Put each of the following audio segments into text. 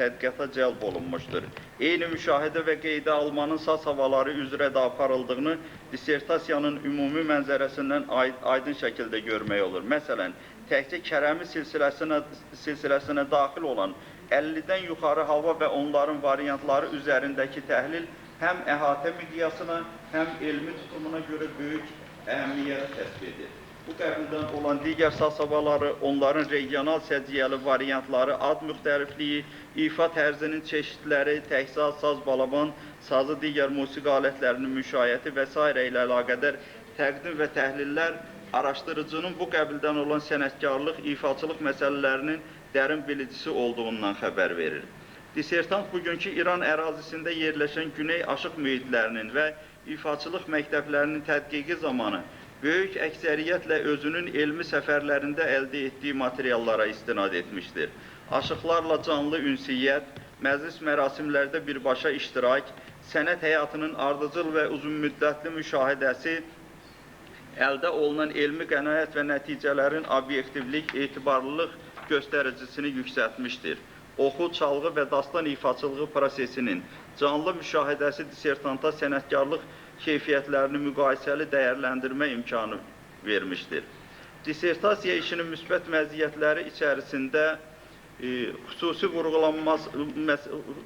tədqiqata cəlb olunmuşdur. Eyni müşahidə və qeydə almanın saz havaları üzrə də aparıldığını dissertasiyanın ümumi mənzərəsindən aydın şəkildə görmək olur. Məsələn, təkcə Kərəmi silsiləsinə daxil olan 50-dən yuxarı hava və onların variantları üzərindəki təhlil həm əhatə miqyasına, həm elmi tutumuna görə böyük əhəmiyyət kəsb edir. Bu qəbildən olan digər saz havaları, onların regional səciyyəli variantları, ad müxtəlifliyi, ifa tərzinin çeşidləri, təhsaz, saz, balaban, sazı digər musiqi alətlərinin müşayiəti və s. ilə əlaqədar təqdim və təhlillər araşdırıcının bu qəbildən olan sənətkarlıq, ifaçılıq məsələlərinin dərin bilicisi olduğundan xəbər verir. Dissertant bugünkü İran ərazisində yerləşən güney aşıq mühitlərinin və ifaçılıq məktəblərinin tədqiqi zamanı böyük əksəriyyətlə özünün elmi səfərlərində əldə etdiyi materiallara istinad etmişdir. Aşıqlarla canlı ünsiyyət, məclis mərasimlərdə birbaşa iştirak, sənət həyatının ardıcıl və uzunmüddətli müşahidəsi, əldə olunan elmi qənaət və nəticələrin obyektivlik, etibarlılıq göstəricisini yüksəltmişdir. Oxu, çalğı və dastan ifaçılığı prosesinin canlı müşahidəsi dissertanta sənətkarlıq keyfiyyətlərini müqayisəli dəyərləndirmə imkanı vermişdir. Dissertasiya işinin müsbət məziyyətləri içərisində xüsusi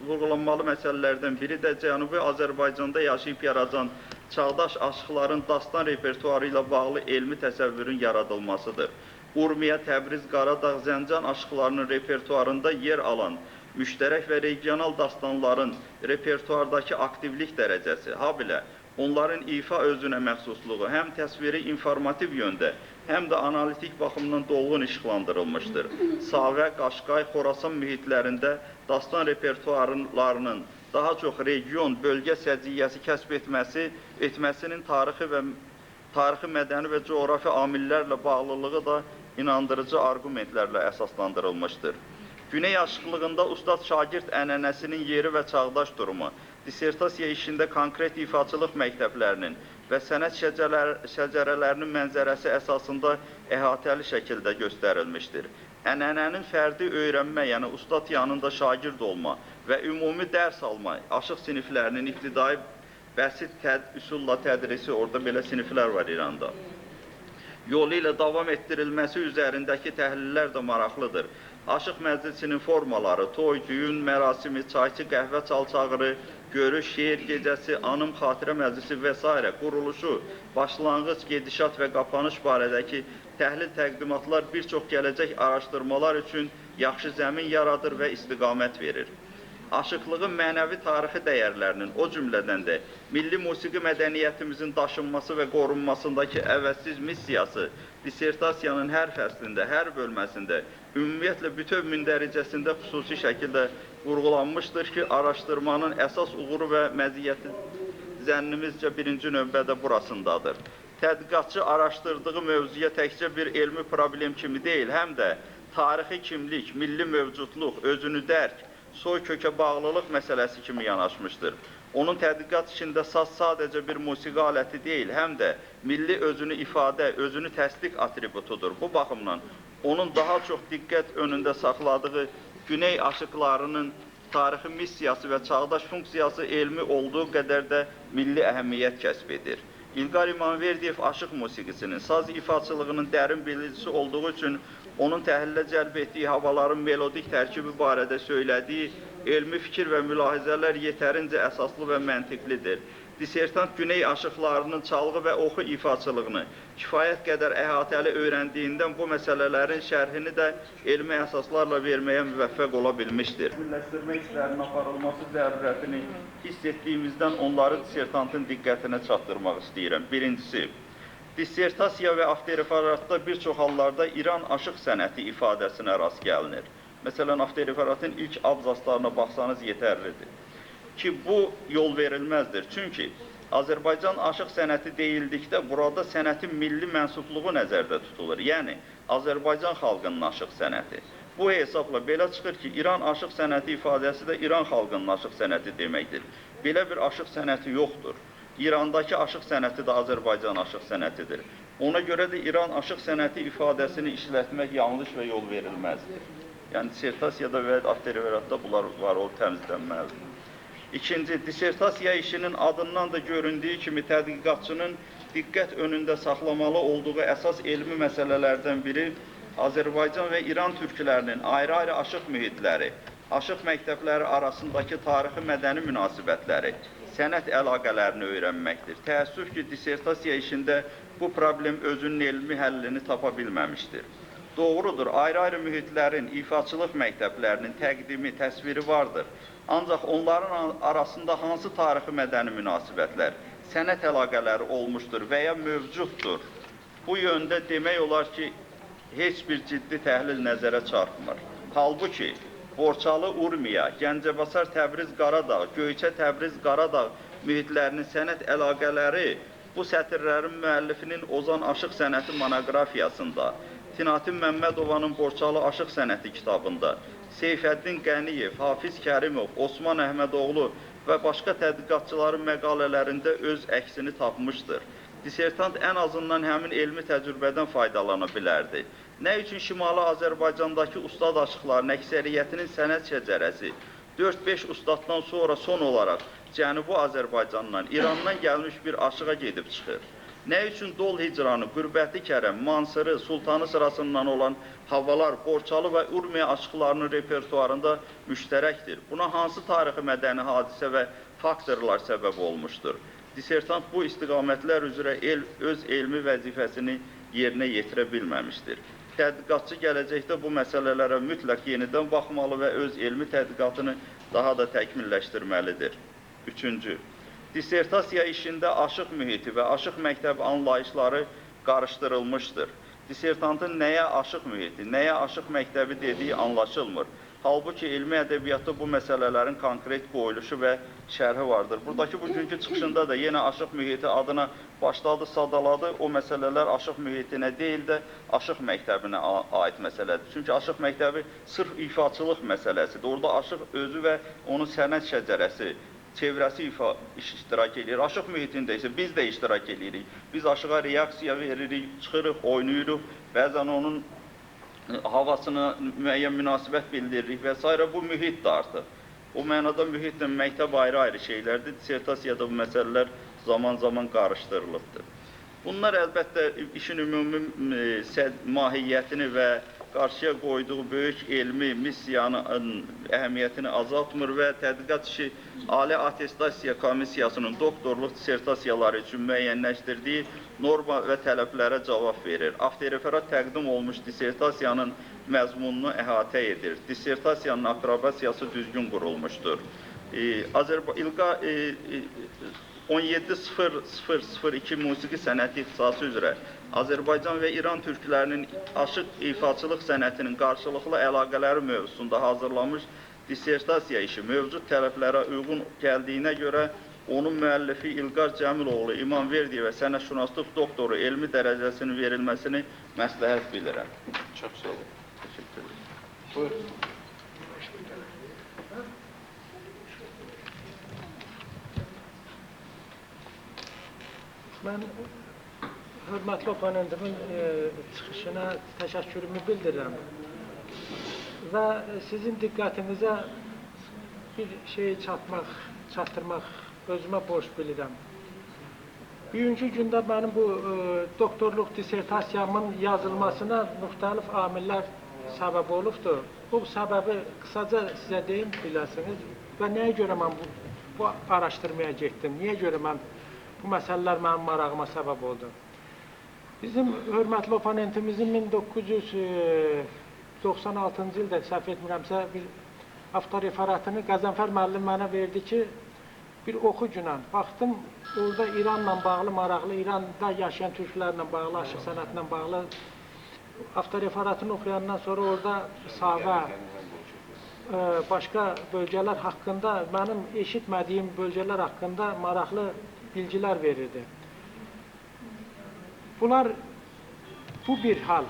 vurğulanmalı məsələlərdən biri də Cənubi Azərbaycanda yaşayıb yaradan çağdaş aşıqların dastan repertuarı ilə bağlı elmi təsəvvürün yaradılmasıdır. Urmiya, Təbriz, Qaradağ, Zəncan aşıqlarının repertuarında yer alan müştərək və regional dastanların repertuardakı aktivlik dərəcəsi, habelə onların ifa özünə məxsusluğu həm təsviri informativ yöndə, həm də analitik baxımdan dolğun işıqlandırılmışdır. Savə, Qaşqay, Xorasan mühitlərində dastan repertuarlarının daha çox region, bölgə səciyyəsi kəsb etməsinin tarixi, mədəni və coğrafi amillərlə bağlılığı da inandırıcı argumentlərlə əsaslandırılmışdır. Güney aşıqlığında ustad-şagird ənənəsinin yeri və çağdaş durumu, dissertasiya işində konkret ifaçılıq məktəblərinin və sənət şəcərələrinin mənzərəsi əsasında əhatəli şəkildə göstərilmişdir. Ənənənin fərdi öyrənmə, yəni ustad yanında şagird olma və ümumi dərs alma, aşıq siniflərinin ibtidai bəsit üsulla tədrisi, orada belə siniflər var İranda, yolu ilə davam etdirilməsi üzərindəki təhlillər də maraqlıdır. Aşıq məclisinin formaları, toy, düyün, mərasimi, çayçı, qəhvə çalçağırı, görüş, şeir gecəsi, anım, xatirə məclisi və s. quruluşu, başlanğıc, gedişat və qapanış barədəki təhlil təqdimatlar bir çox gələcək araşdırmalar üçün yaxşı zəmin yaradır və istiqamət verir. Aşıqlığın mənəvi tarixi dəyərlərinin, o cümlədən də milli musiqi mədəniyyətimizin daşınması və qorunmasındakı əvəzsiz missiyası dissertasiyanın hər fəslində, hər bölməsində, ümumiyyətlə bütöv mündəricəsində xüsusi şəkildə vurğulanmışdır ki, araşdırmanın əsas uğuru və məziyyəti zənnimizcə birinci növbədə burasındadır. Tədqiqatçı araşdırdığı mövzuya təkcə bir elmi problem kimi deyil, həm də tarixi kimlik, milli mövcudluq, özünü dərk, soy kökə bağlılıq məsələsi kimi yanaşmışdır. Onun tədqiqat içində saz sadəcə bir musiqi aləti deyil, həm də milli özünü ifadə, özünü təsdiq atributudur. Bu baxımdan onun daha çox diqqət önündə saxladığı güney aşıqlarının tarixi missiyası və çağdaş funksiyası elmi olduğu qədər də milli əhəmiyyət kəsb edir. İlqar İmamverdiyev aşıq musiqisinin, saz ifaçılığının dərin bilicisi olduğu üçün onun təhlilə cəlb etdiyi havaların melodik tərkibi barədə söylədiyi elmi fikir və mülahizələr yetərincə əsaslı və məntiqlidir. Dissertant güney aşıqlarının çalğı və oxu ifaçılığını kifayət qədər əhatəli öyrəndiyindən bu məsələlərin şərhini də elmi əsaslarla verməyə müvəffəq ola bilmişdir. Birləşdirmə işlərinin aparılması zərurətini hiss etdiyimizdən onları dissertantın diqqətinə çatdırmaq istəyirəm. Birincisi, dissertasiya və afteriferatda bir çox hallarda İran aşıq sənəti ifadəsinə rast gəlinir. Məsələn, afteriferatın ilk abzaslarına baxsanız yetərlidir ki, bu yol verilməzdir. Çünki Azərbaycan aşıq sənəti deyildikdə burada sənətin milli mənsubluğu nəzərdə tutulur. Yəni, Azərbaycan xalqının aşıq sənəti. Bu hesabla belə çıxır ki, İran aşıq sənəti ifadəsi də İran xalqının aşıq sənəti deməkdir. Belə bir aşıq sənəti yoxdur. İrandakı aşıq sənəti də Azərbaycan aşıq sənətidir. Ona görə də İran aşıq sənəti ifadəsini işlətmək yanlış və yol verilməzdir. Yəni dissertasiyada və afterreferatda bunlar var, o təmizlənməlidir. İkinci, dissertasiya işinin adından da göründüyü kimi tədqiqatçının diqqət önündə saxlamalı olduğu əsas elmi məsələlərdən biri Azərbaycan və İran türklərinin ayrı-ayrı aşıq mühitləri, aşıq məktəbləri arasındakı tarixi mədəni münasibətləri, sənət əlaqələrini öyrənməkdir. Təəssüf ki, dissertasiya işində bu problem özünün elmi həllini tapa bilməmişdir. Doğrudur, ayrı-ayrı mühitlərin, ifaçılıq məktəblərinin təqdimi, təsviri vardır. Ancaq onların arasında hansı tarixi mədəni münasibətlər, sənət əlaqələri olmuşdur və ya mövcuddur. Bu yöndə demək olar ki, heç bir ciddi təhlil nəzərə çarpmır. Halbuki, Borçalı, Urmiya, Gəncəbasar, Təbriz, Qaradağ, Göyçə, Təbriz, Qaradağ mühitlərinin sənət əlaqələri bu sətirlərin müəllifinin Ozan Aşıq Sənəti monoqrafiyasında, Tinatin Məmmədovanın Borçalı Aşıq Sənəti kitabında, Seyfəddin Qəniyev, Hafiz Kərimov, Osman Əhmədoğlu və başqa tədqiqatçıların məqalələrində öz əksini tapmışdır. Dissertant ən azından həmin elmi təcrübədən faydalana bilərdi. Nə üçün Şimali Azərbaycandakı ustad aşıqların əksəriyyətinin sənət şəcərəsi 4-5 ustaddan sonra son olaraq Cənubi Azərbaycandan, İrandan gəlmiş bir aşığa gedib çıxır? Nə üçün Dol Hicranı, Qürbəti Kərəm, Mansırı, Sultanı sırasından olan havalar, Borçalı və Urmiya aşıqlarının repertuarında müştərəkdir? Buna hansı tarixi mədəni hadisə və faktorlar səbəb olmuşdur? Dissertant bu istiqamətlər üzrə öz elmi vəzifəsini yerinə yetirə bilməmişdir. Tədqiqatçı gələcəkdə bu məsələlərə mütləq yenidən baxmalı və öz elmi tədqiqatını daha da təkmilləşdirməlidir. Üçüncü, dissertasiya işində aşıq mühiti və aşıq məktəbi anlayışları qarışdırılmışdır. Dissertantın nəyə aşıq mühiti, nəyə aşıq məktəbi dediyi anlaşılmır. Halbuki elmi ədəbiyyatda bu məsələlərin konkret qoyuluşu və şərhi vardır. Buradakı bugünkü çıxışında da yenə aşıq mühiti adına başladı, sadaladı. O məsələlər aşıq mühitinə deyil də aşıq məktəbinə aid məsələdir. Çünki aşıq məktəbi sırf ifaçılıq məsələsidir. Orada aşıq özü və onun sənət şəcərəsi, çevrəsi iştirak edir. Aşıq mühitində isə biz də iştirak edirik. Biz aşığa reaksiya veririk, çıxırıq, oynayırıq. Bəzən onun havasına müəyyən münasibət bildiririk və s. Bu mühit də artıq. O mənada mühitlə məktəb ayrı-ayrı şeylərdir. Dissertasiyada bu məsələlər zaman-zaman qarışdırılıbdır. Bunlar əlbəttə işin ümumi mahiyyətini və qarşıya qoyduğu böyük elmi missiyanın əhəmiyyətini azaltmır və tədqiqat işi Ali Atestasiya Komissiyasının doktorluq dissertasiyaları üçün müəyyənləşdirdiyi norma və tələblərə cavab verir. Afterreferat təqdim olmuş dissertasiyanın məzmununu əhatə edir. Dissertasiyanın aprobasiyası düzgün qurulmuşdur. İlqa 17.0002 musiqi sənəti ixtisası üzrə Azərbaycan və İran türklərinin aşıq ifaçılıq sənətinin qarşılıqlı əlaqələri mövzusunda hazırlanmış dissertasiya işi mövcud tələblərə uyğun gəldiyinə görə onun müəllifi İlqar Cəmiloğlu İmamverdiyə və sənətşünaslıq doktoru elmi dərəcəsinin verilməsini məsləhət bilirəm. Çox sağ olun. Təşəkkür ederim. Buyurun. Mən hörmətli oponentimin çıxışına təşəkkürümü bildirirəm və sizin diqqətinizə bir şeyi çatdırmaq özümə borc bilirəm. Bugünkü gündə mənim bu doktorluq dissertasiyamın yazılmasına müxtəlif amillər səbəb olubdur. Bu səbəbi qısaca sizə deyim biləsiniz və nəyə görə mən bu araşdırmaya getdim, niyə görə mən bu məsələlər mənim marağıma səbəb oldu. Bizim hörmətli oponentimizin 1996-cı ildə səhv etmirəmsə bir avtoreferatını Qəzənfər müəllim mənə verdi ki, bir oxu günən. Baxdım, orada İranla bağlı maraqlı, İranda yaşayan türklərlə bağlı, aşıq sənətlə bağlı avtoreferatını oxuyandan sonra orada Savə, başqa bölgələr haqqında, mənim eşitmədiyim bölgələr haqqında maraqlı bilgilər verirdi. Bunlar, bu bir hal.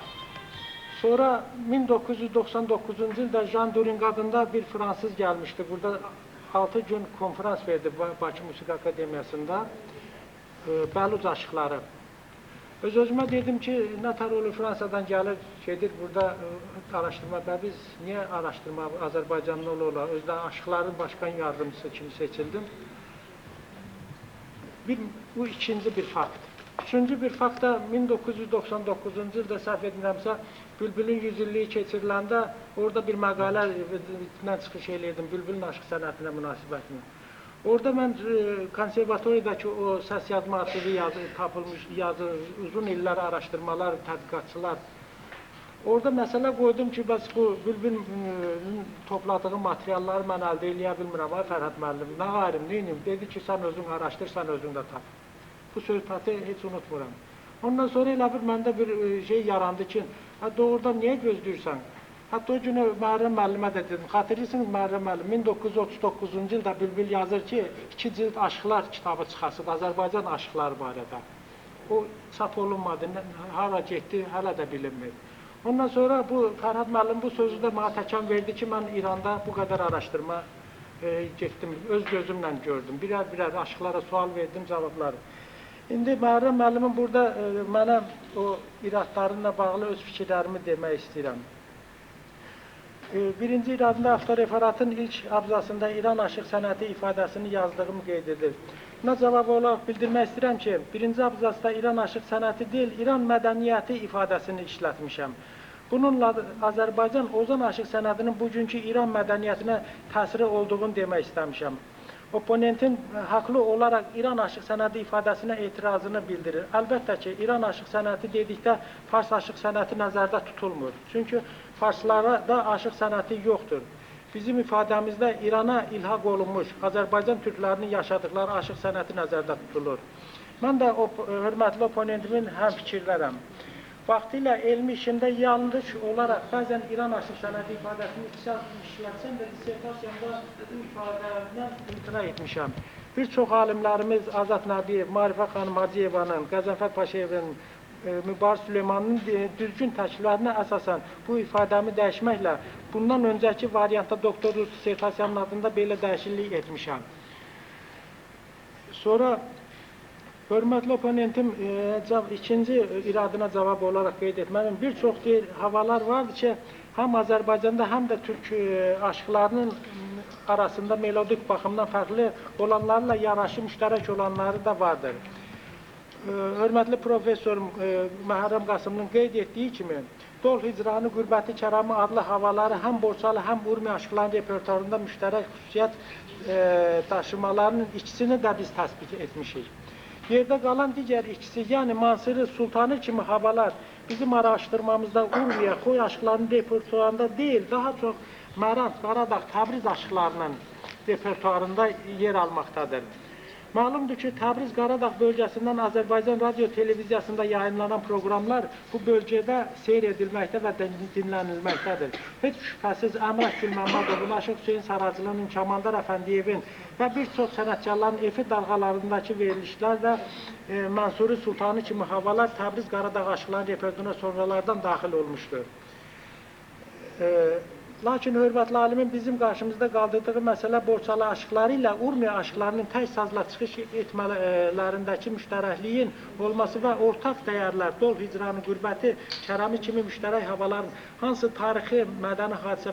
Sonra 1999-cu ildə Jean During adında bir fransız gəlmişdi. Burada 6 gün konferans verdi Bakı Musiqi Akademiyasında. Bəluc aşıqları. Öz-özümə dedim ki, nətər olur Fransadan gəlir, gedir burada araşdırma və biz niyə araşdırma Azərbaycanlı ola, özdə aşıqların başkan yardımcısı kimi seçildim. Bu ikinci bir fakt. Üçüncü bir fakt da 1999-cu ildə səhv etmirəmsə, Bülbülün 100 illiyi keçiriləndə orada bir məqalə çıxış eləyirdim, Bülbülün aşıq sənətinə münasibətini. Orada mən konservatoridəki o səs yazma arxivi tapılmış, uzun illər araşdırmalar, tədqiqatçılar. Orada məsələ qoydum ki, bəs bu Bülbülün topladığı materialları mən əldə eləyə bilmirəm, ay Fərhad müəllim, nə qayırım, neyim? Dedi ki, sən özün araşdır, sən özün də tap. Bu söhbəti heç unutmuram. Ondan sonra elə bir məndə bir şey yarandı ki, doğrudan niyə gözləyirsən? Hətta o günü Məhərrəm müəllimə də dedim, xatırlısınız Məhərrəm müəllim, 1939-cu ildə Bülbül yazır ki, 2 cild aşıqlar kitabı çıxasıb, Azərbaycan aşıqları barədə. O çap olunmadı, hara getdi, hələ də bilinmir. Ondan sonra bu Fərhad müəllim bu sözü də mənə təkan verdi ki, mən İranda bu qədər araşdırma getdim, öz gözümlə gördüm. Birər aşıqlara sual verdim, cavabları. İndi Məhərrəm müəllimin burada mənə o iradlarımla bağlı öz fikirlərimi demək istəyirəm. Birinci iradında avtoreferatın ilk abzasında İran aşıq sənəti ifadəsini yazdığımı qeyd edir. Buna cavab olaraq bildirmək istəyirəm ki, birinci abzasda İran aşıq sənəti deyil, İran mədəniyyəti ifadəsini işlətmişəm. Bununla Azərbaycan ozan aşıq sənətinin bugünkü İran mədəniyyətinə təsiri olduğunu demək istəmişəm. Oponentin haqlı olaraq İran aşıq sənəti ifadəsinə etirazını bildirir. Əlbəttə ki, İran aşıq sənəti dedikdə Fars aşıq sənəti nəzərdə tutulmur. Çünki Farslara da aşıq sənəti yoxdur. Bizim ifadəmizdə İrana ilhaq olunmuş, Azərbaycan türklərinin yaşadıkları aşıq sənəti nəzərdə tutulur. Mən də hörmətli oponentimin həm fikirlərəm. Vaxtilə elmi işimdə yanlış olaraq bəzən İran aşıq sənəti ifadəsini işlətsəm də dissertasiyamda bu ifadədən imtina etmişəm. Bir çox alimlərimiz Azad Nəbiyev, Marifə xanım Hacıyevanın, Qəzənfər Paşayevin, Mübariz Süleymanın düzgün təkliflərinə əsasən bu ifadəmi dəyişməklə bundan öncəki variantda doktorluq dissertasiyamın adında belə dəyişiklik etmişəm. Sonra hörmətli oponentim ikinci iradına cavab olaraq qeyd etməliyim. Bir çox havalar vardır ki, həm Azərbaycanda, həm də türk aşıqlarının arasında melodik baxımdan fərqli olanlarla yaraşı müştərək olanları da vardır. Hörmətli professorum Məhərrəm Qasımlının qeyd etdiyi kimi, Dol Hicranı, Qürbəti Kəramı adlı havaları həm Borçalı, həm Urmi aşıqların repertuarında müştərək xüsusiyyət daşımalarının ikisini də biz təsbit etmişik. Yerdə qalan digər ikisi, yəni Mansırı, Sultanı kimi havalar bizim araşdırmamızda Urmiyə, Xoy aşıqlarının repertuarında deyil, daha çox Mərand, Qaradağ, Təbriz aşıqlarının repertuarında yer almaqdadır. Məlumdur ki, Təbriz, Qaradağ bölgəsindən Azərbaycan radio televiziyasında yayınlanan proqramlar bu bölgədə seyr edilməkdə və dinlənilməkdədir. Heç şübhəsiz Əmrah Gülməmmədovun, Aşıq Hüseyin Saracılının, Kamandar Əfəndiyevin və bir çox sənətkarların efi dalğalarındakı verilişlər və Mansuri Sultanı kimi havalar Təbriz, Qaradağ aşıqların repertuarına sonralardan daxil olmuşdur. Lakin hörmətli alimin bizim qarşımızda qaldırdığı məsələ Borçalı aşıqları ilə Urmiya aşıqlarının tək sazla çıxış etmələrindəki müştərəkliyin olması və ortaq dəyərlər, Dol Hicranı, Qürbəti Kərami kimi müştərək havaların hansı tarixi, mədəni hadisə,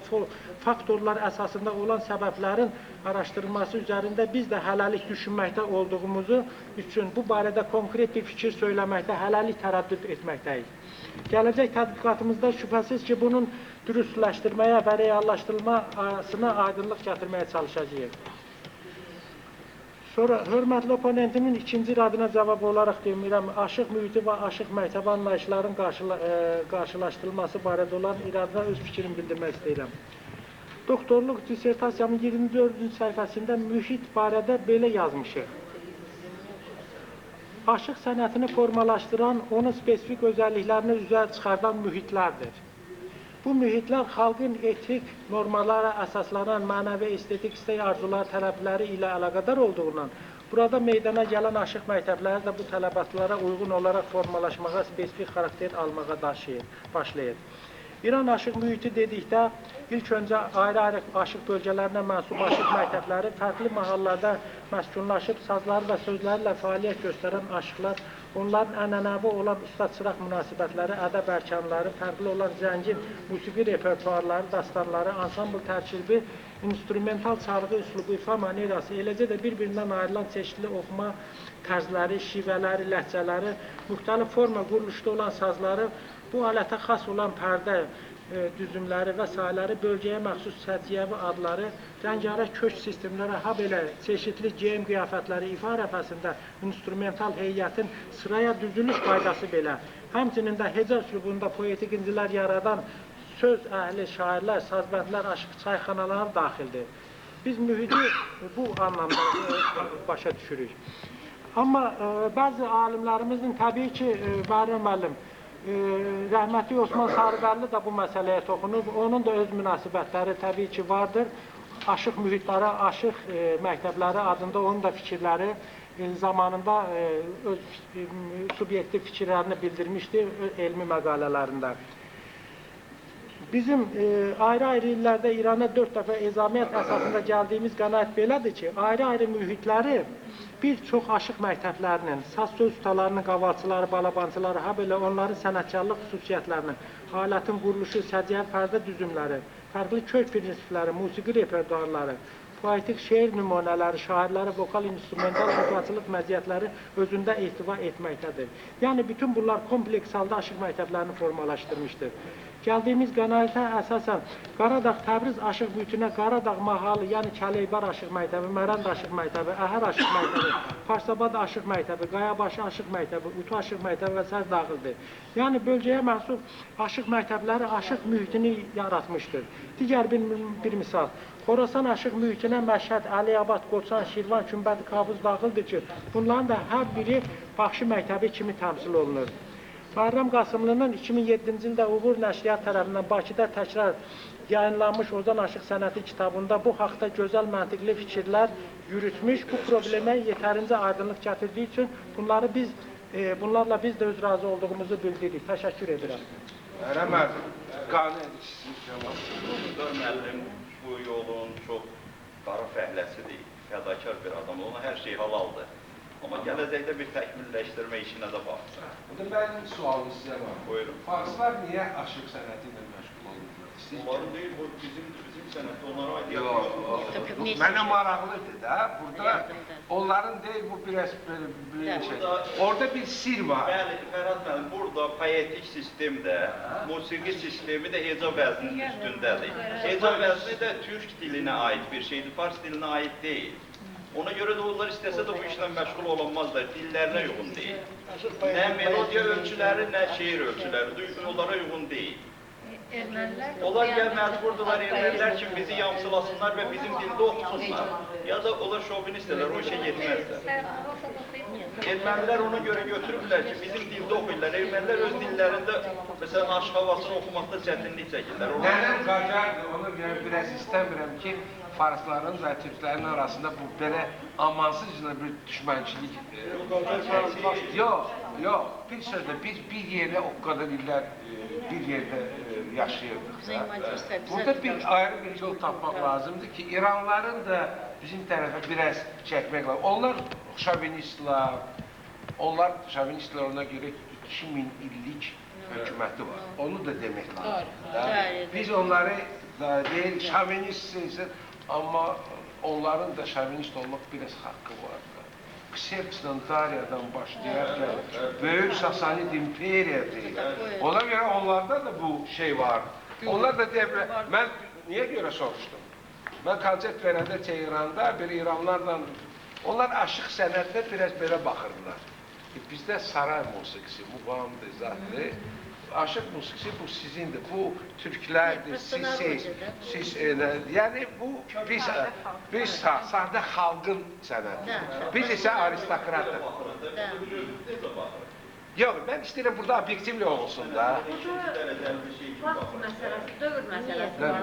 faktorlar əsasında olan səbəblərin araşdırılması üzərində biz də hələlik düşünməkdə olduğumuzu üçün bu barədə konkret bir fikir söyləməkdə hələlik tərəddüd etməkdəyik. Gələcək tədqiqatımızda şübhəsiz ki, bunun dürüstləşdirməyə və reallaşdırılmasına aydınlıq gətirməyə çalışacağıq. Sonra, hörmətli oponentimin ikinci iradına cavab olaraq demirəm, aşıq mühiti və aşıq məktəbi anlayışların qarşılaşdırılması barədə olan iradına öz fikrimi bildirmək istəyirəm. Doktorluq dissertasiyamın 24-cü səhifəsində mühit barədə belə yazmışıq. Aşıq sənətini formalaşdıran, onun spesifik özəlliklərini üzə çıxardan mühitlərdir. Bu mühitlər xalqın etik normalara əsaslanan mənəvi estetik istək arzular, tələbləri ilə əlaqədar olduğundan, burada meydana gələn aşıq məktəbləri də bu tələbatlara uyğun olaraq formalaşmağa, spesifik xarakter almağa başlayır. İran aşıq mühiti dedikdə ilk öncə ayrı-ayrı aşıq bölgələrinə mənsub aşıq məktəbləri fərqli mahallarda məskunlaşıb sazları və sözlərlə fəaliyyət göstərən aşıqlar, onların ənənəvi olan usta-çıraq münasibətləri, ədəb ərkanları, fərqli olan zəngin musiqi repertuarları, dastanları, ansambl tərkibi, instrumental çalgı üslubu, ifa manerası, eləcə də bir-birindən ayrılan çeşitli oxuma tərzləri, şivələri, ləhcələri, müxtəlif forma quruluşda olan sazları, bu alətə xas olan pərdə düzümləri və s. bölgəyə məxsus səciyyəvi adları, rəngarəng köç sistemləri, ha belə çeşitli geyim qiyafətləri, ifa ərəfəsində instrumental heyətin sıraya düzülüş qaydası belə, həmçinin də hecə üslubunda poetik incilər yaradan söz əhli şairlər, sazbəndlər, aşıq çayxanaları daxildir. Biz mühiti bu anlamda başa düşürük. Amma bəzi alimlərimizin təbii ki, Bəhram müəllim, rəhmətli Osman Sarıbəlli də bu məsələyə toxunub, onun da öz münasibətləri təbii ki vardır. Aşıq mühitlərə, aşıq məktəbləri adında onun da fikirləri zamanında öz subyektiv fikirlərini bildirmişdi elmi məqalələrində. Bizim ayrı-ayrı illərdə İrana 4 dəfə ezamiyyət əsasında gəldiyimiz qənaət belədir ki, ayrı-ayrı mühitləri bir çox aşıq məktəblərinin, saz söz ustalarının, qavalçıları, balabancıları, ha belə onların sənətkarlıq xüsusiyyətlərinin, alətin quruluşu, səciyyəvi pərdə düzümləri, fərqli kök prinsipləri, musiqi repertuarları, poetik şeir nümunələri, şairləri, vokal, instrumental, fotoğrafçılıq məziyyətləri özündə ehtiva etməkdədir. Yəni, bütün bunlar kompleks halda aşıq məktəblərini formalaşdırmışdır. Gəldiyimiz qənaətə əsasən Qaradağ, Təbriz aşıq mühitinə Qaradağ mahalı, yəni Kəleybar aşıq məktəbi, Mərənd aşıq məktəbi, Əhər aşıq məktəbi, Farsabad aşıq məktəbi, Qayabaşı aşıq məktəbi, Utu aşıq məktəbi və s. daxildir. Yəni bölgəyə məxsus aşıq məktəbləri aşıq mühitini yaratmışdır. Digər bir misal, Xorasan aşıq mühitinə Məşhəd, Əliyabad, Qoçan, Şirvan, Kümbədi, Qabuz daxildir ki, bunların da hər biri Baxşı məktəbi kimi təmsil olunur. Bəhram Qasımlının 2007-ci ildə Uğur Nəşriyyat tərəfindən Bakıda təkrar yayınlanmış Ozan Aşıq Sənəti kitabında bu haqda gözəl məntiqli fikirlər yürütmüş, bu problemə yetərincə aydınlıq gətirdiyi üçün bunlarla biz də öz razı olduğumuzu bildiririk. Təşəkkür edirəm. Bəhram müəllim, qane edirsiniz. Müəllim bu yolun çox qara fəhləsidir, fədakar bir adam, ona hər şey halaldır. Amma gələcəkdə bir təkmilləşdirmə işinə də baxsın. Burada mənim sualım sizə var. Buyurun. Farslar niyə aşıq sənəti ilə məşğul olurlar? Onların deyil, bu bizim sənətdə onlara aid yox. Mənə maraqlıdır da, burada onların deyil, bu biraz belə şey. Orada bir sir var. Bəli, Fərhad müəllim, burada poetik sistem də, musiqi sistemi də heca vəzninin üstündədir. Heca vəzni də türk dilinə aid bir şeydir, fars dilinə aid deyil. Ona görə də onlar istəsə də bu işlə məşğul olunmazlar, dillərinə uyğun deyil. Nə melodiya ölçüləri, nə şeir ölçüləri, onlara uyğun deyil. Onlar məcburdurlar, ermənilər kimi bizi yamsılasınlar və bizim dildə oxusunlar. Ya da onlar şovinistdirlər, o işə getməzlər. Ermənilər ona görə götürüblər ki, bizim dildə oxuyurlar. Ermənilər öz dillərində, məsələn, aşıq havasını oxumaqda çətinlik çəkirlər. Nənəm qacardır, ona görə biraz istəmirəm ki, farsların və türklərin arasında bu belə amansızca bir düşmənçilik. Yox, bir sözlə, biz bir yerdə o qədər illər bir yerdə yaşayırdıq. Burada bir ayrı bir yol tapmaq lazımdır ki, İranların da bizim tərəfə biraz çəkmək lazım. Onlar şovinistlər, ona görə 2000 illik hökuməti var. Onu da demək lazımdır. Biz onları deyil, şovinistsiniz, amma onların da şovinist olmaq biraz haqqı vardır. Kserkslə Daryadan başlayarkən Böyük Sasanid İmperiyadır. Ona görə onlarda da bu şey var. Onlar da deyirlər, mən niyə görə soruşdum? Mən konsert verəndə Tehranda bir İranlarla, onlar aşıq sənətinə biraz belə baxırdılar. Bizdə saray musiqisi, muğamdır, zatdır. Aşıq musiqisi bu sizindir, bu türklərdir, siz, yəni bu biz sadə xalqın sənətidir. Biz isə aristokratdır. Yox, mən istəyirəm burada obyektivli olsun da. Vaxt məsələsi, dövr məsələsi var.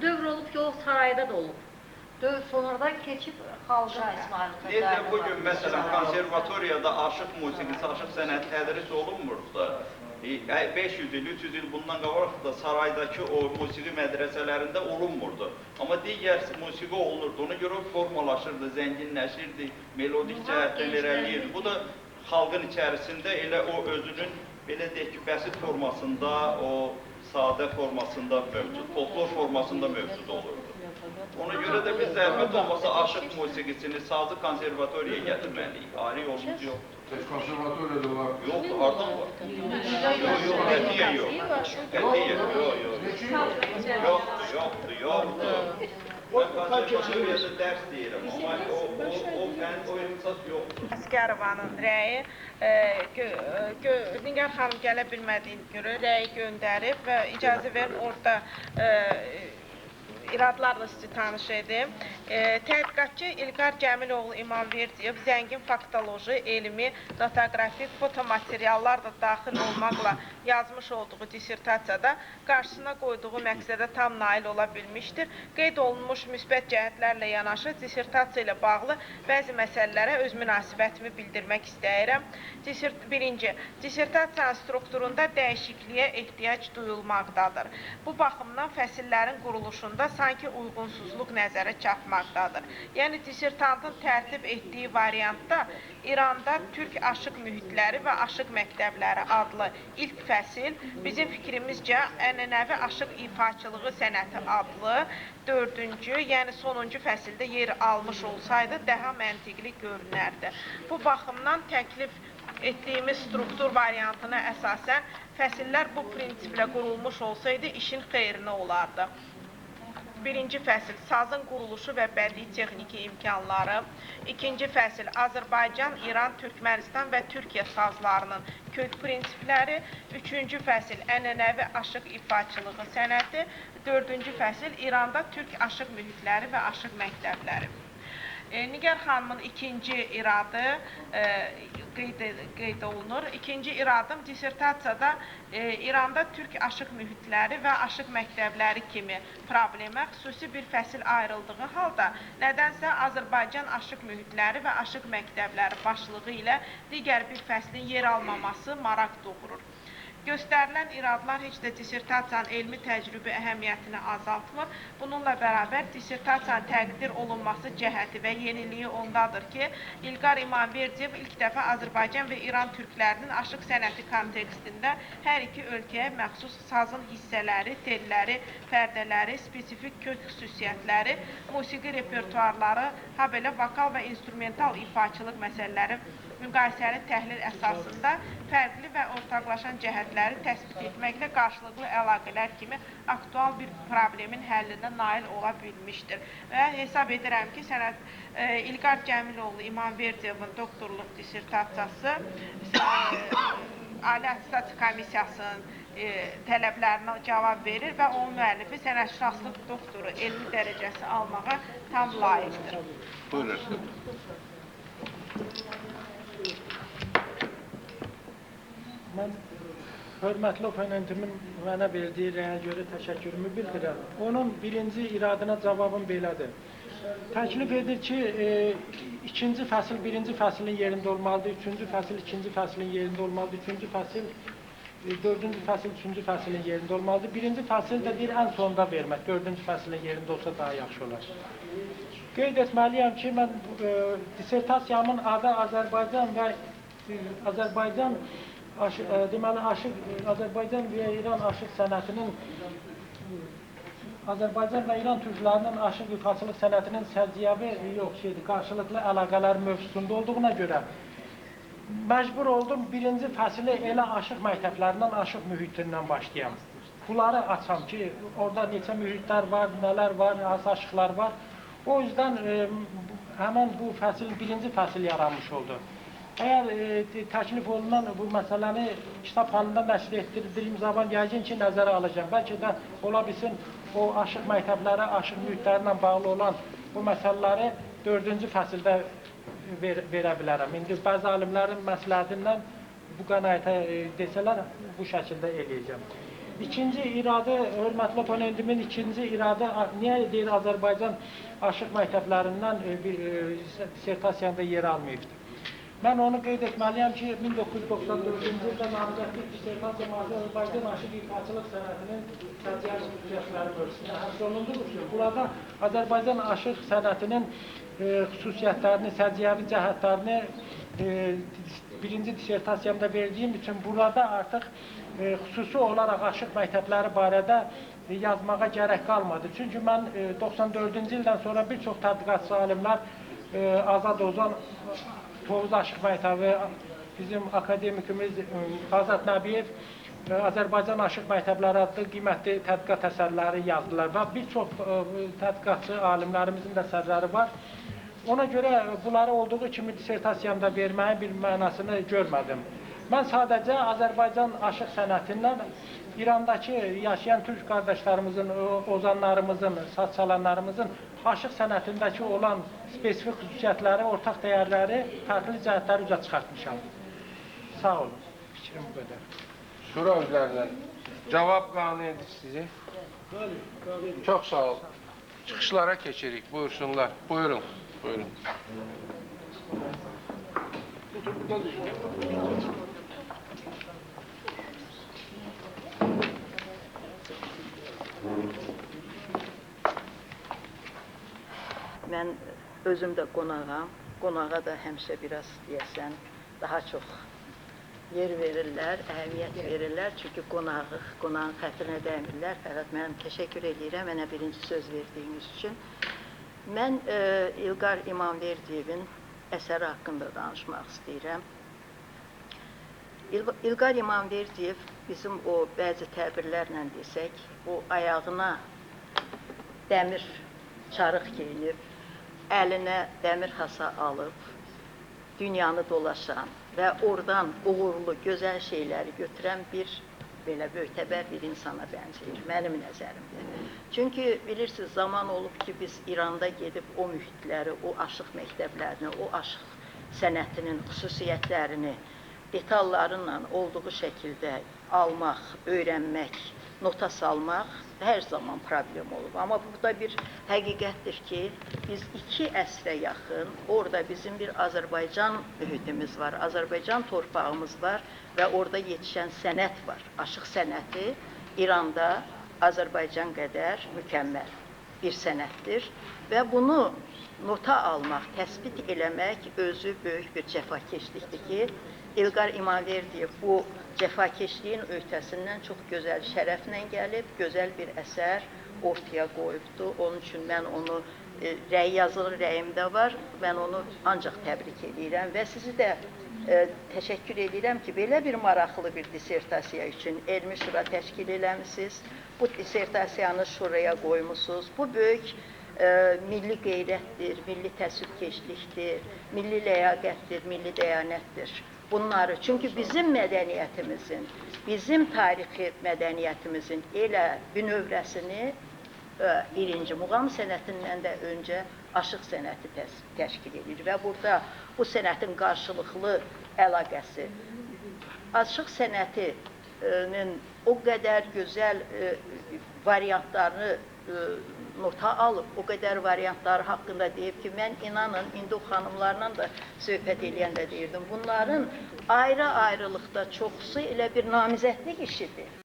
Dövr olub ki, o sarayda da olub. Dövr sonradan keçib xalqa İsmail Xəzər. Necə bugün, məsələn, konservatoriyada aşıq musiqisi, aşıq sənəti tədris olunmursa, 500 il, 300 il bundan qabaq da saraydakı o musiqi mədrəsələrində olunmurdu. Amma digər musiqi olunurdu. Ona görə formalaşırdı, zənginləşirdi, melodik cəhətdən irəliyirdi. Bu da xalqın içərisində elə o özünün, belə deyək ki, bəsit formasında, o sadə formasında mövcud, folklor formasında mövcud olurdu. Ona görə də biz zəhmət olmasa aşıq musiqisini, sazı konservatoriyaya gətirməliyik. Ayrı yolumuz yoxdur. Konservatoriyada var. Yoxdur, hardan var? Yox, qətiyə yox. Qətiyə yox, yoxdur. Mən konservatoriyada dərs deyirəm, amma o fən, o ixtisas yoxdur. Əsgərovanın rəyi Nigar xanım gələ bilmədiyini görə rəyi göndərib və icazə verin orada iradlarla sizi tanış edim. Tədqiqatçı İlqar Cəmiloğlu İmamverdiyev zəngin faktoloji, elmi, datoqrafik, fotomateriallar da daxil olmaqla yazmış olduğu dissertasiyada qarşısına qoyduğu məqsədə tam nail ola bilmişdir. Qeyd olunmuş müsbət cəhətlərlə yanaşı dissertasiya ilə bağlı bəzi məsələlərə öz münasibətimi bildirmək istəyirəm. Birinci, dissertasiyanın strukturunda dəyişikliyə ehtiyac duyulmaqdadır. Bu baxımdan fəsillərin quruluşunda sanki uyğunsuzluq nəzərə çarpmaqdadır. Yəni, dissertantın tərtib etdiyi variantda İranda türk aşıq mühitləri və aşıq məktəbləri adlı ilk fəsil, bizim fikrimizcə ənənəvi aşıq ifaçılığı sənəti adlı 4-cü, yəni sonuncu fəsildə yer almış olsaydı daha məntiqli görünərdi. Bu baxımdan təklif etdiyimiz struktur variantına əsasən fəsillər bu prinsiplə qurulmuş olsaydı işin xeyrinə olardı. Birinci fəsil sazın quruluşu və bədii texniki imkanları. İkinci fəsil Azərbaycan, İran, Türkmənistan və Türkiyə sazlarının kök prinsipləri. Üçüncü fəsil ənənəvi aşıq ifaçılığı sənəti. Dördüncü fəsil İranda türk aşıq mühitləri və aşıq məktəbləri. Nigar xanımın ikinci iradı qeyd olunur. İkinci iradım dissertasiyada İranda türk aşıq mühitləri və aşıq məktəbləri kimi problemə xüsusi bir fəsil ayrıldığı halda nədənsə Azərbaycan aşıq mühitləri və aşıq məktəbləri başlığı ilə digər bir fəslin yer almaması maraq doğurur. Göstərilən iradlar heç də dissertasiyanın elmi təcrübə əhəmiyyətini azaltmır. Bununla bərabər dissertasiyanın təqdir olunması cəhəti və yeniliyi ondadır ki, İlqar İmamverdiyev ilk dəfə Azərbaycan və İran türklərinin aşıq sənəti kontekstində hər iki ölkəyə məxsus sazın hissələri, telləri, pərdələri, spesifik kök xüsusiyyətləri, musiqi repertuarları, ha belə vokal və instrumental ifaçılıq məsələləri müqayisəli təhlil əsasında fərqli və ortaqlaşan cəhətləri təsbit etməklə qarşılıqlı əlaqələr kimi aktual bir problemin həllinə nail ola bilmişdir. Və hesab edirəm ki, İlqar Cəmiloğlu İmamverdiyevin doktorluq dissertasiyası Ali Attestasiya Komissiyasının tələblərinə cavab verir və onun müəllifi sənətşünaslıq doktoru elmi dərəcəsi almağa tam layiqdir. Buyurun. Mən hörmətli oponentimin mənə verdiyi rəyə görə təşəkkürümü bildirəm. Onun birinci iradına cavabım belədir. Təklif edir ki, ikinci fəsil birinci fəslin yerində olmalıdır, üçüncü fəsil ikinci fəslin yerində olmalıdır, üçüncü fəsil dördüncü fəsil üçüncü fəslin yerində olmalıdır. Birinci fəsil də deyir ən sonda vermək, dördüncü fəslin yerində olsa daha yaxşı olar. Qeyd etməliyəm ki, mən dissertasiyamın adı Azərbaycan və Azərbaycan deməli Azərbaycan və İran aşıq sənətinin Azərbaycan və İran türklərinin aşıq ifaçılıq sənətinin səciyyəvi qarşılıqlı əlaqələr mövzusunda olduğuna görə məcbur oldum birinci fəsili elə aşıq məktəblərindən, aşıq mühitindən başlayam. Bunları açam ki, orada neçə mühitlər var, nələr var, hansı aşıqlar var. O yüzden hemen bu fəsil, birinci fəsil yaranmış oldu. Eğer təklif olunan bu məsələni kitab halında nəşr etdirdiyim zaman yəqin ki, nəzərə alacağım. Bəlkə də ola bilsin o aşıq məktəblərə, aşıq mühitlərlə bağlı olan bu məsələləri 4-cü fəsildə verə bilərəm. İndi bəzi alimlərin məsləhətindən bu qənaətə desələr, bu şəkildə eləyəcəm. İkinci iradə, hörmətli oponentimin ikinci iradə, niyə deyir Azərbaycan aşıq məktəblərindən dissertasiyanda yer almayıbdır? Mən onu qeyd etməliyəm ki, 1994-cü ildə namizədlik dissertasiya Azərbaycan aşıq ifaçılıq sənətinin səciyyəvi xüsusiyyətləri mövzusunda həsr olunduğu üçün burada Azərbaycan aşıq sənətinin xüsusiyyətlərini, səciyyəvi cəhətlərini birinci dissertasiyamda verdiyim üçün burada artıq xüsusi olaraq aşıq məktəbləri barədə yazmağa gərək qalmadı. Çünki mən 94-cü ildən sonra bir çox tədqiqatçı alimlər Azad Ozan, Tovuz Aşıq Məktəbi, bizim akademikimiz Azad Nəbiyev Azərbaycan Aşıq Məktəbləri adlı qiymətli tədqiqat əsərləri yazdılar və bir çox tədqiqatçı alimlərimizin də əsərləri var. Ona görə bunları olduğu kimi dissertasiyamda verməyin bir mənasını görmədim. Mən sadəcə Azərbaycan aşıq sənətindən İrandakı yaşayan türk qardaşlarımızın, ozanlarımızın, saz çalanlarımızın aşıq sənətindəki olan spesifik xüsusiyyətləri, ortaq dəyərləri, fərqli cəhətləri üzə çıxartmışam. Sağ olun. Fikrim bu qədər. Sura üzərindən cavab qanunidir sizi. Çox sağ ol. Çıxışlara keçirik. Buyursunlar. Buyurun. Buyurun. Mən özüm də qonağam. Qonağa da həmişə biraz deyəsən daha çox yer verirlər, əhəmiyyət verirlər. Çünki qonağın xətrinə dəymirlər. Fəqət mən təşəkkür edirəm mənə birinci söz verdiyiniz üçün. Mən İlqar İmamverdiyevin əsəri haqqında danışmaq istəyirəm. İlqar İmamverdiyev bizim o bəzi təbirlərlə desək, o ayağına dəmir çarıq geyinib, əlinə dəmir hasa alıb, dünyanı dolaşan və oradan uğurlu, gözəl şeyləri götürən bir belə mötəbər bir insana bənzəyir, mənim nəzərimdə. Çünki bilirsiniz, zaman olub ki, biz İranda gedib o mühitləri, o aşıq məktəblərini, o aşıq sənətinin xüsusiyyətlərini detallarla olduğu şəkildə almaq, öyrənmək, nota salmaq hər zaman problem olub. Amma burada bir həqiqətdir ki, biz 2 əsrə yaxın orada bizim bir Azərbaycan mühitimiz var, Azərbaycan torpağımız var və orada yetişən sənət var. Aşıq sənəti İranda Azərbaycan qədər mükəmməl bir sənətdir və bunu nota almaq, təsbit eləmək özü böyük bir cəfakeşlikdir ki, İlqar İmamverdiyev bu cəfakeşliyin öhdəsindən çox gözəl şərəflə gəlib, gözəl bir əsər ortaya qoyubdu. Onun üçün mən onu, yazılı rəyimdə var, mən onu ancaq təbrik edirəm və sizi də təşəkkür edirəm ki, belə bir maraqlı bir dissertasiya üçün elmi şura təşkil eləmişsiniz. Bu dissertasiyanı şuraya qoymusunuz. Bu böyük milli qeyrətdir, milli təəssübkeşlikdir, milli ləyaqətdir, milli dəyanətdir. Bunları, çünki bizim mədəniyyətimizin, bizim tarixi mədəniyyətimizin elə bünövrəsini birinci muğam sənətindən də öncə aşıq sənəti təşkil edir və burada bu sənətin qarşılıqlı əlaqəsi, aşıq sənətinin o qədər gözəl variantlarını nota alıb, o qədər variantları haqqında deyib ki, mən inanın, indi o xanımlarla da söhbət eləyəndə deyirdim, bunların ayrı-ayrılıqda çoxusu elə bir namizədlik işidir.